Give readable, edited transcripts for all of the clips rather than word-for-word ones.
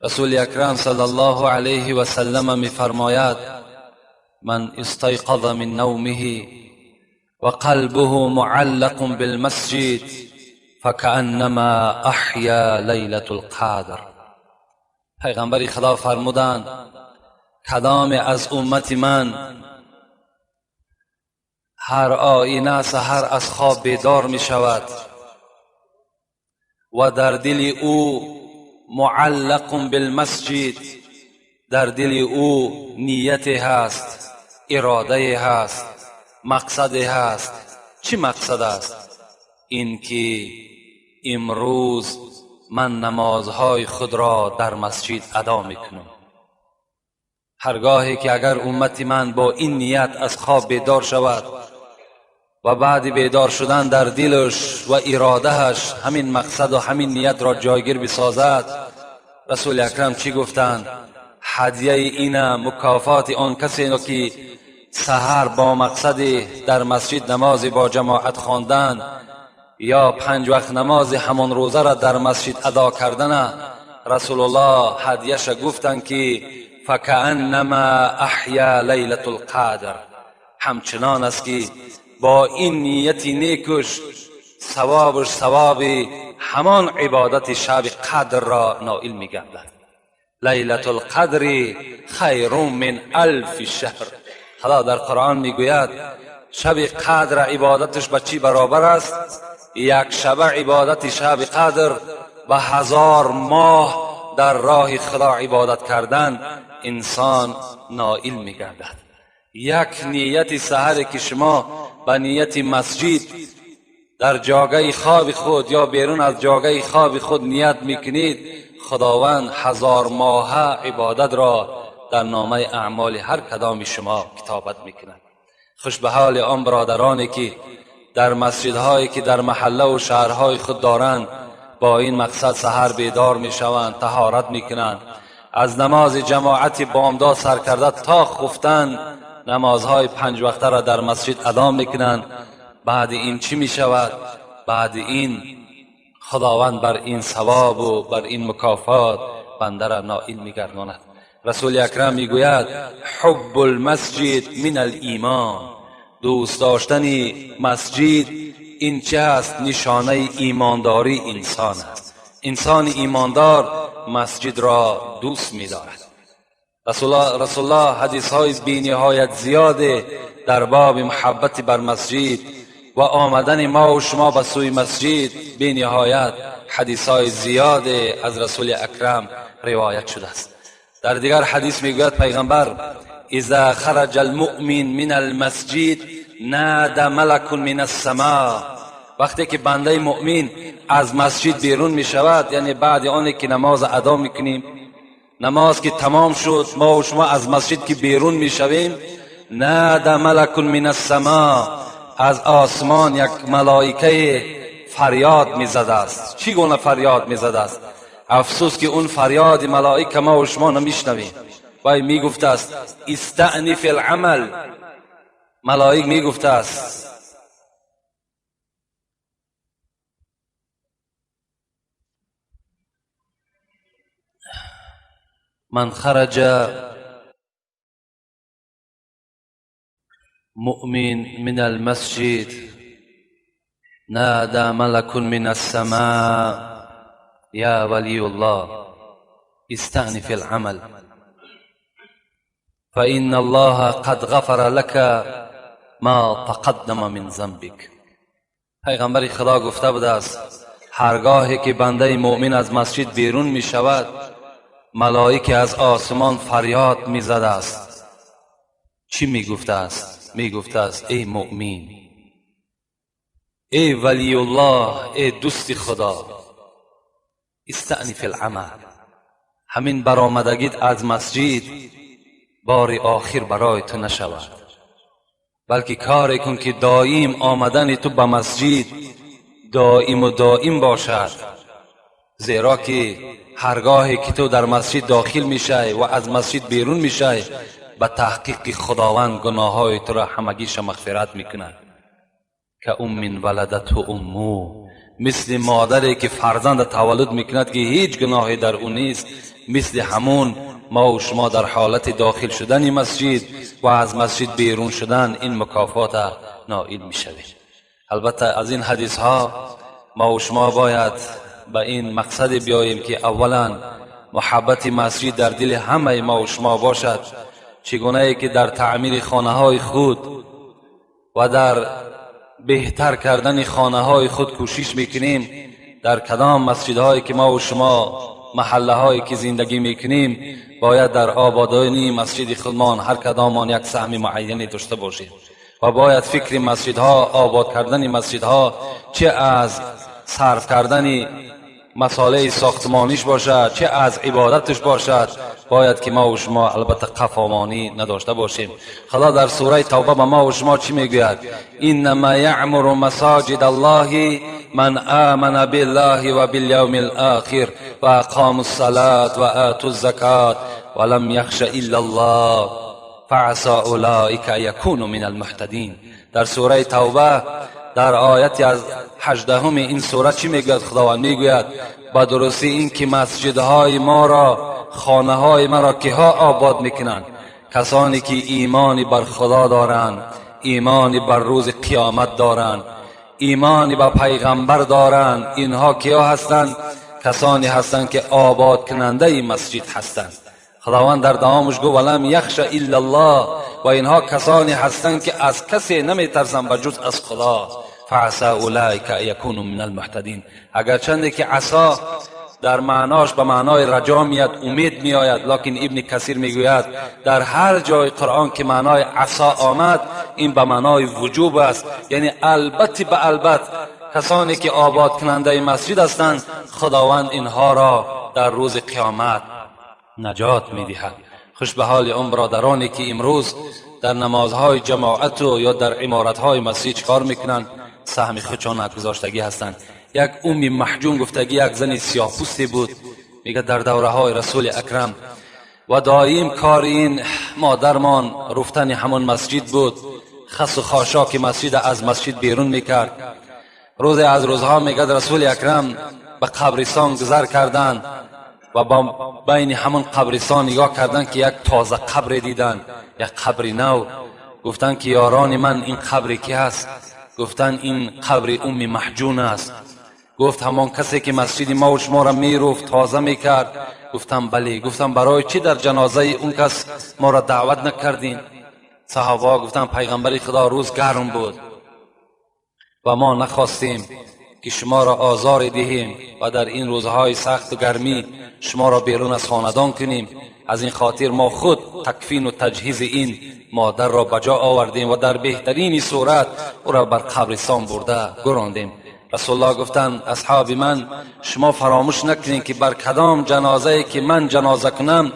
رسول اکرم صلی الله علیه و سلم میفرماید: من استيقظ من نومه وقلبه معلق بالمسجد فكأنما احیا لیلة القدر. پیغمبر خدا فرمودند کدام از امت من هر آینه سحر از خواب بیدار می شود و در دل او معلق بالمسجد، در دل او نیت هست، اراده هست، مقصد هست. چی مقصد است؟ این که امروز من نمازهای خود را در مسجد ادا میکنم. هرگاهی که اگر امت من با این نیت از خواب بیدار شود و بعد بیدار شدن در دلش و ارادهش همین مقصد و همین نیت را جایگیر بسازد، رسول اکرم چی گفتند؟ هدیه اینه، مکافات آن کسی که سحر با مقصد در مسجد نماز با جماعت خواندن یا 5 وقت نماز همان روزه را در مسجد ادا کردن، رسول الله هدیهش گفتند که فکأنما احیا لیلة القدر، همچنان است که با این نیت نیکش ثوابش ثواب همان عبادت شب قدر را نائل می‌گردد. لیلة القدر خیر من 1000 شهر. خدا در قرآن میگوید شب قدر عبادتش به چی برابر است؟ یک شب عبادت شب قدر به 1000 ماه در راه خدا عبادت کردن انسان نائل می‌گردد. یک نیت سحر که شما به نیت مسجد در جاگه خواب خود یا بیرون از جاگه خواب خود نیت میکنید، خداوند 1000 ماه عبادت را در نامه اعمال هر کدام شما کتابت میکند. خوش به حال آن برادرانی که در مسجدهایی که در محله و شهرهای خود دارند با این مقصد سحر بیدار میشوند، طهارت میکنند، از نماز جماعت بامداد سر کرده تا خفتن نمازهای 5 وقته را در مسجد ادا میکنند. بعد این چی میشود؟ بعد این خداوند بر این ثواب و بر این مکافات بنده را نائل میگرداند. رسول اکرم میگوید حب المسجد من الایمان، دوست داشتن مسجد این چه است؟ نشانه ایمانداری انسان است. انسان ایماندار مسجد را دوست می‌دارد. رسول الله حدیث های بی نهایت زیاده در باب محبت بر مسجد و آمدن ما و شما به سوی مسجد، بی نهایت حدیث های زیاده از رسول اکرم روایت شده است. در دیگر حدیث میگوید پیغمبر اذا خرج المؤمن من المسجد نادى ملك من السماء، وقتی که بنده مؤمن از مسجد بیرون می شود، یعنی بعد آنی که نماز ادا میکنیم، نماز که تمام شد ما و شما از مسجد که بیرون می شویم، نادى ملك من السماء، از آسمان یک ملائکه فریاد می زده است. چی گونه فریاد می زده است؟ افسوس که اون فریاد ملائکه ما و شما نمیشنویم. وای می گفته است استأنف العمل، ملائک می گفته است من خرج مؤمن من المسجد نادى ملك من السماء یا ولی الله استأنف العمل فإن الله قد غفر لك ما تقدم من ذنبك. پیغمبر خدا گفته بوده است هرگاهی که بنده مؤمن از مسجد بیرون می شود، ملائکه از آسمان فریاد می زده است. چی می گفته است؟ می گفته است ای مؤمن، ای ولی الله، ای دوست خدا، استأنف العمل، همین برآمدگیت از مسجد بار آخر برای تو نشود، بلکه کاری کن که دائم آمدن تو به مسجد دائم و دائم باشد. زیرا که هرگاهی که تو در مسجد داخل میشه و از مسجد بیرون میشه، به تحقیق خداوند گناههای تو را همگیش مغفرت میکند. که ام ولدته امو، مثل مادری که فرزند تولد میکند که هیچ گناهی در اون نیست، مثل همون ما و شما در حالت داخل شدن مسجد و از مسجد بیرون شدن این مکافات نائل میشویم. البته از این حدیث ها ما و شما باید به این مقصد بیاییم که اولا محبت مسجد در دل همه ما و شما باشد، چگونه ای که در تعمیر خانه های خود و در بهتر کردن خانه های خود کوشش میکنیم، در کدام مسجدهایی که ما و شما محله هایی که زندگی میکنیم باید در آبادانی مسجد خودمان هر کدامان یک سهم معینی داشته باشیم و باید فکر مسجدها، آباد کردن مسجدها چه از صرف کردن مساله ساختمانیش باشد چه از عبادتش باشد باید که ما و شما البته قفامانی نداشته باشیم. خدا در سوره توبه به ما و شما چی میگوید؟ انما یعمر مساجد الله من آمن بالله و بالیوم الاخر و اقام الصلاة و آتوا الزکات ولم یخش الا الله فعسى اولئک یکونوا من المهتدین. در سوره توبه در آیت از 18 این سوره چی میگوید؟ خداوند میگوید با درستی این که مسجدهای ما را، خانه های ما را که ها آباد میکنند؟ کسانی که ایمانی بر خدا دارند، ایمانی بر روز قیامت دارند، ایمانی بر پیغمبر دارند. اینها کیا هستند؟ کسانی هستند که آباد کننده این مسجد هستند. خداوند در دوامش گفت ولم یخش الا الله، و اینها کسانی هستند که از کسی نمیترسند بجز از خدا. فعسى اولئک یکونوا من المهتدین. اگرچند که عسى در معناش به معنای رجا میاد، امید میآید، لکن ابن کثیر میگوید در هر جای قرآن که معنای عسى آمد این به معنای وجوب است، یعنی البته به البته کسانی که آباد کننده مسجد هستند خداوند اینها را در روز قیامت نجات میدهد. خوش به حال اون برادرانی که امروز در نمازهای جماعت و یا در عمارتهای مسجد کار میکنند، سهم خودشان نگذاشتگی هستند. یک محجون گفتگی یک زن سیاه‌پوستی بود، میگه در دوره های رسول اکرم و دائم کار این مادرمان رفتن همون مسجد بود، خس و خاشاک مسجد از مسجد بیرون میکرد. روز از روزها میگه رسول اکرم به قبرستان گذر کردند و با بین همون قبرستان نگاه کردن که یک تازه قبر دیدن، یک قبر نو. گفتن که یاران من این قبر کی هست؟ گفتن این قبر محجون است. گفت همان کسی که مسجد ما و شما را میرفت تازه میکرد. گفتم بله. گفتم برای چی در جنازه اون کس ما را دعوت نکردین؟ صحابه گفتن پیغمبر خدا روز گرم بود و ما نخواستیم که شما را آزار دهیم و در این روزهای سخت و گرمی شما را بیرون از خاندان کنیم. از این خاطر ما خود تکفین و تجهیز این مادر را بجا آوردیم و در بهترین صورت او را بر قبرستان برده گراندیم. رسول الله گفتند اصحاب من شما فراموش نکنید که بر کدام جنازه‌ای که من جنازه کنم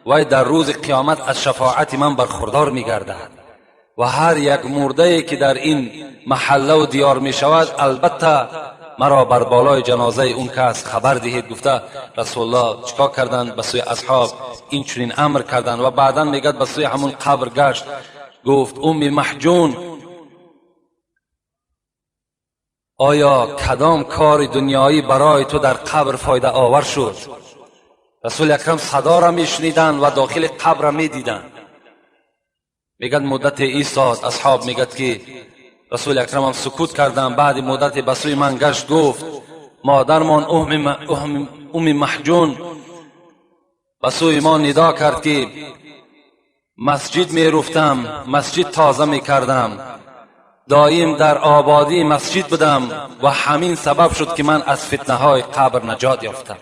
و در روز قیامت از شفاعت من برخوردار می‌گردد و هر یک مرده‌ای که در این محله و دیار می‌شود البته مرا بر بالای جنازه اون کس خبر دهید. گفته رسول الله چیکار کردند؟ به سوی اصحاب این چنین امر کردند و بعدا میگه به سوی همون قبر گشت، گفت محجون آیا کدام کار دنیایی برای تو در قبر فایده آور شد؟ رسول اکرم صدا را میشنیدند و داخل قبر را میدیدند. میگه مدت ایستاد، اصحاب میگه که رسول اکرم هم سکوت کردن. بعد مدت به سوی من گشت گفت مادرمان محجون به سوی ما ندا کرد که مسجد می رفتم، مسجد تازه می کردم، دائم در آبادی مسجد بودم و همین سبب شد که من از فتنه های قبر نجات یافتم.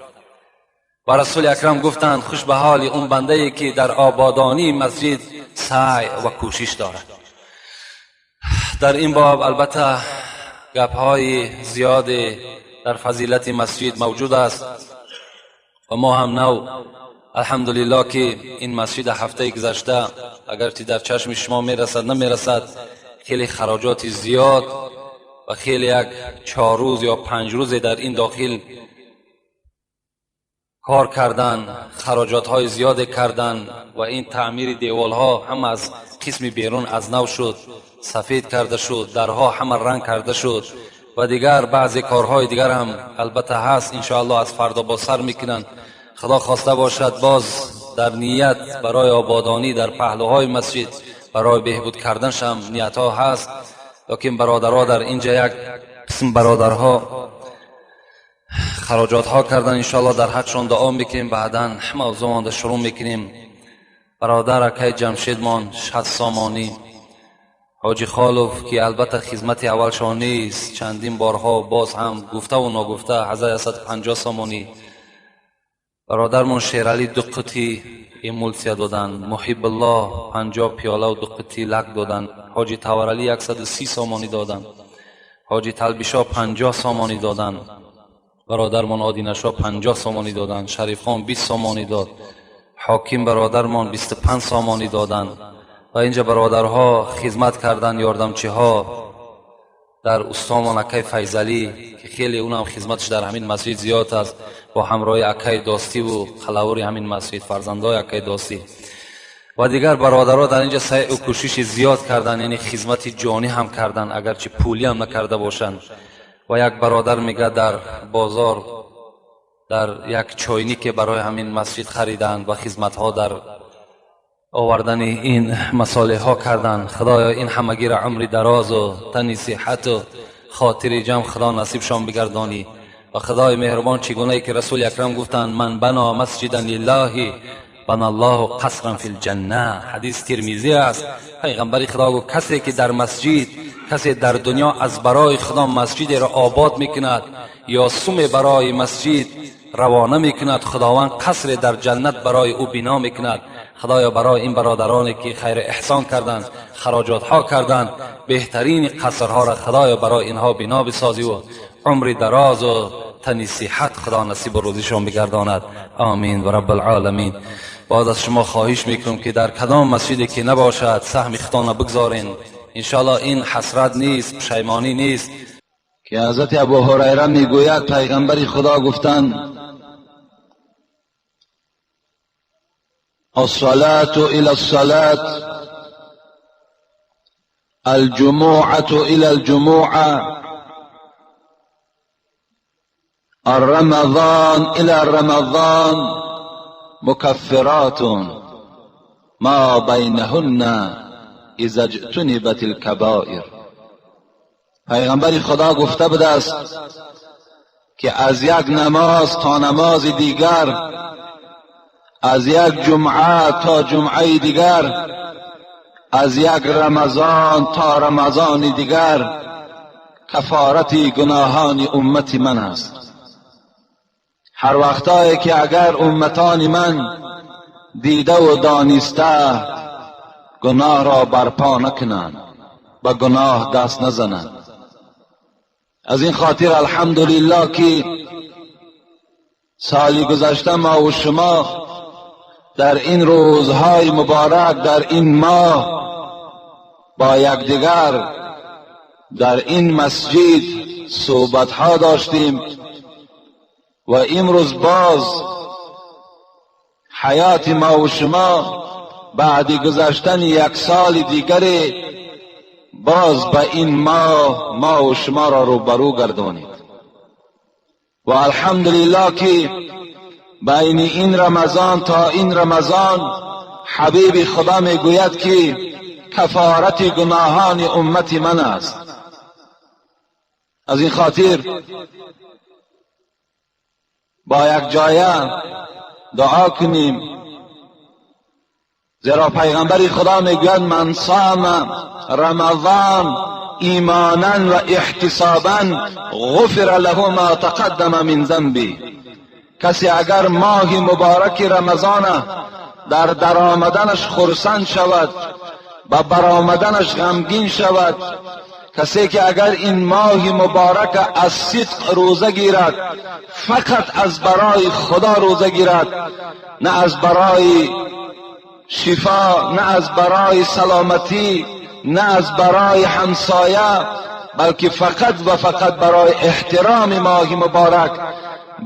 و رسول اکرم گفتند خوش به حال اون بنده ای که در آبادانی مسجد سعی و کوشش دارد. در این باب البته گپ‌های زیاد در فضیلت مسجد موجود است و ما هم نو الحمدلله که این مسجد هفته گذشته اگرچه در چشم شما میرسد نمیرسد، خیلی خراجات زیاد و خیلی یک 4 روز یا 5 روز در این داخل کار کردن، خراجات های زیاد کردن و این تعمیر دیوال ها هم از قسم بیرون از نو شد، سفید کرده شد، درها همه رنگ کرده شد و دیگر بعضی کارهای دیگر هم البته هست، انشاءالله از فردا با سر میکنن. خدا خواسته باشد باز در نیت برای آبادانی در پهلوهای مسجد برای بهبود کردنش هم نیت ها هست. لیکن برادرها در اینجا یک قسم برادرها خراجات ها کردن، انشاءالله در حدشان دعا میکنیم، بعدا موضوع شروع میکنیم. برادر اکای جمشیدمان 60 سامانی، حاجی خالوف که البته خدمت اولشان نیست، چندین بارها باز هم گفته و ناگفته 1150 سامانی. برادرمان شیرعلی 2 قطی ایمولسیا دادن، محب الله 50 پیاله و 2 قطی لک دادن، حاجی تورعلی 130 سامانی دادن، حاجی طلبیشا 50 سامانی دادن، برادرمان آدینشا 50 سامانی دادن، شریف خان 20 سامانی داد، حاکم برادرمان 25 سامانی دادن. و اینجا برادرها خدمت کردن، یاردمچی ها در استامان اکای فیضلی که خیلی اونم خدمتش در همین مسجد زیاد است، با همراه اکای داستی و خلاوری همین مسجد، فرزندای اکای داستی و دیگر برادرها در اینجا سعی و کوشش زیاد کردن، یعنی خدمت جانی هم کردن اگرچه پولی هم نکرده باشند. و یک برادر میگه در بازار در یک چاینی که برای همین مسجد خریدن و خدمت ها در آوردن این مصالح ها کردن. خدایا این همگی را عمر دراز و تن صحت و خاطر جمع خدا نصیبشان بگردانی. و خدای مهربان چگونه که رسول اکرم گفتند من بنا مسجدا لله بنا الله قصرا فی الجنه، حدیث ترمذی است. پیغمبر خدا گفت کسی که در مسجد، کسی در دنیا از برای خدا مسجد را آباد میکند یا سم برای مسجد روانه میکند، خداوند قصر در جنت برای او بنا میکند. خدایا برای این برادرانی که خیر احسان کردند، خراجات ها کردند، بهترین قصرها را خدایا برای اینها بنا بسازی و عمر دراز و تن صحت خدا نصیب روزیشان بگرداند. آمین و رب العالمین. باز از شما خواهش میکنم که در کدام مسجدی که نباشد سهم خطا بگذارین. انشاءالله این حسرت نیست، پشیمانی نیست. که حضرت ابو هریره میگوید پیغمبر خدا گفتند الصلاة الى الصلاة، الجموعة الى الجموعة، الرمضان الى الرمضان، مكفرات ما بينهن اذا اجتنبت الكبائر. پیغمبر خدا گفته بوده است که از یک نماز تا نماز دیگر، از یک جمعه تا جمعه دیگر، از یک رمضان تا رمضان دیگر کفارت گناهان امت من است. هر وقتایی که اگر امتان من دیده و دانسته گناه را برپا نکنند، به گناه دست نزنند. از این خاطر الحمدلله که سالی گذشته ما و شما در این روزهای مبارک، در این ماه با یکدیگر در این مسجد صحبت ها داشتیم و امروز باز حیات ما و شما بعد گذشتن یک سال دیگر باز به این ما و شما را روبرو گردانید. و الحمدلله که بین این رمضان تا این رمضان حبیب خدا میگوید که کفارت گناهان امت من است. از این خاطر با یک جایه دعا کنیم، زیرا پیغمبر خدا میگوید من صام رمضان ایمانا و احتسابا غفر له ما تقدم من ذنبه. کسی اگر ماه مبارک رمضان در درآمدنش خرسند شود، با برآمدنش غمگین شود، کسی که اگر این ماه مبارک از صدق روزه گیرد، فقط از برای خدا روزه گیرد، نه از برای شفا، نه از برای سلامتی، نه از برای همسایه، بلکه فقط و فقط برای احترام ماه مبارک،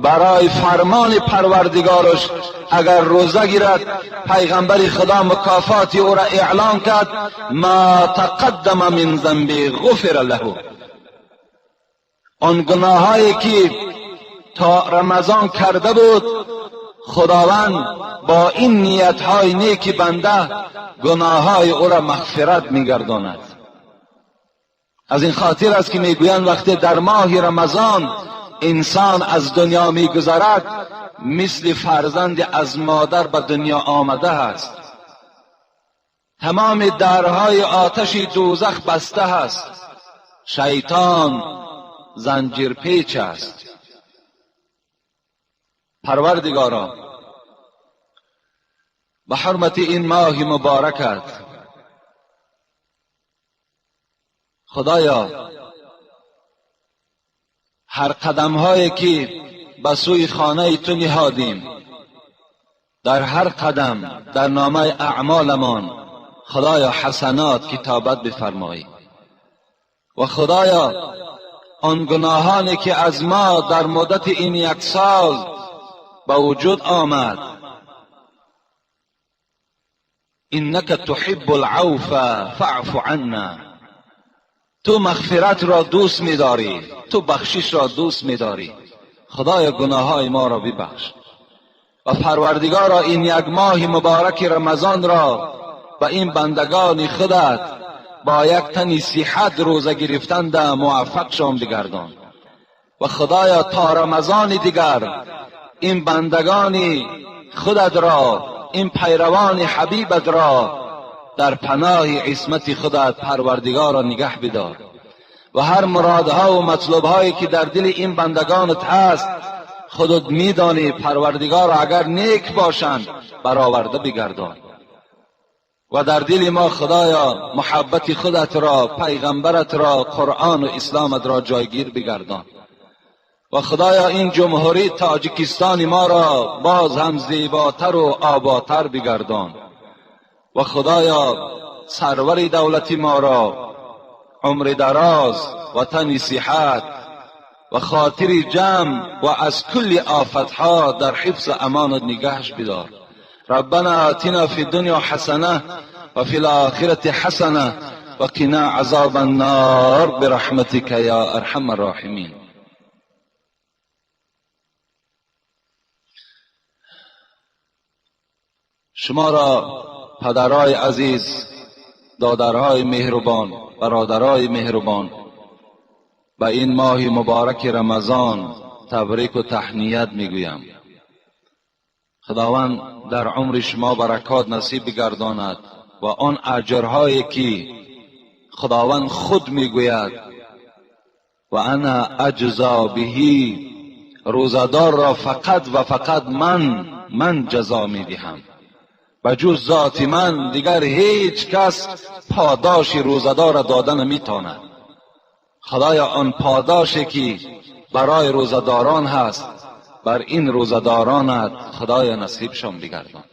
برای فرمان پروردگارش اگر روزه گیرد، پیغمبر خدا مکافاتی او را اعلان کرد ما تقدم من ذنبه غفر له. آن گناهایی که تا رمضان کرده بود خداوند با این نیت‌های نیک بنده گناه‌های او را مغفرت می‌گرداند. از این خاطر است که میگویند وقتی در ماه رمضان انسان از دنیا میگذرد مثل فرزند از مادر به دنیا آمده است. تمام درهای آتش دوزخ بسته است. شیطان زنجیر پیچ است. پروردگارا به حرمت این ماه مبارکت خدایا هر قدم هایی که به سوی خانه تو نهادیم در هر قدم در نامه اعمالمان خدایا حسنات کتابت بفرمایی و خدایا آن گناهانی که از ما در مدت این 1 سال به وجود آمد انک تحب العفو فاعف عنا، تو مغفرت را دوست می‌داری، تو بخشش را دوست می‌داری. خدایا گناههای ما را ببخش و پروردگارا این 1 ماه مبارک رمضان را به این بندگان خودت با یک تن صحت روزه گرفتن ده موفق شان بگردان و خدایا تا رمضان دیگر این بندگان خودت را، این پیروان حبیبت را در پناه عصمت خودت پروردگارا نگه بدار و هر مرادها و مطلبهایی که در دل این بندگانت هست خودت میدانی پروردگارا، اگر نیک باشند برآورده بگردان و در دل ما خدایا محبت خودت را، پیغمبرت را، قرآن و اسلامت را جایگیر بگردان و خدایا این جمهوری تاجیکستان ما را باز هم زیباتر و آبادتر بگردان و خدایا سرور دولت ما را عمر دراز و تن صحت و خاطر جمع و از کل آفتها در حفظ امانت نگهش بدار. ربنا آتنا فی الدنیا حسنه و فی الاخرة حسنه و قنا عذاب النار برحمتک یا ارحم الراحمین. شما را پدرای عزیز، دادرهای مهربان، برادرای مهربان به این ماه مبارک رمضان تبریک و تهنیت میگویم. خداوند در عمر شما برکات نصیب بگرداند و آن اجرهایی که خداوند خود میگوید و انا اجزا بهی، روزدار را فقط و فقط من جزا میدهم و جز ذات من دیگر هیچ کس پاداش روزدار را دادن نمیتواند. خدایا آن پاداشی که برای روزداران هست بر این روزدارانت خدایا نصیبشان بگردان.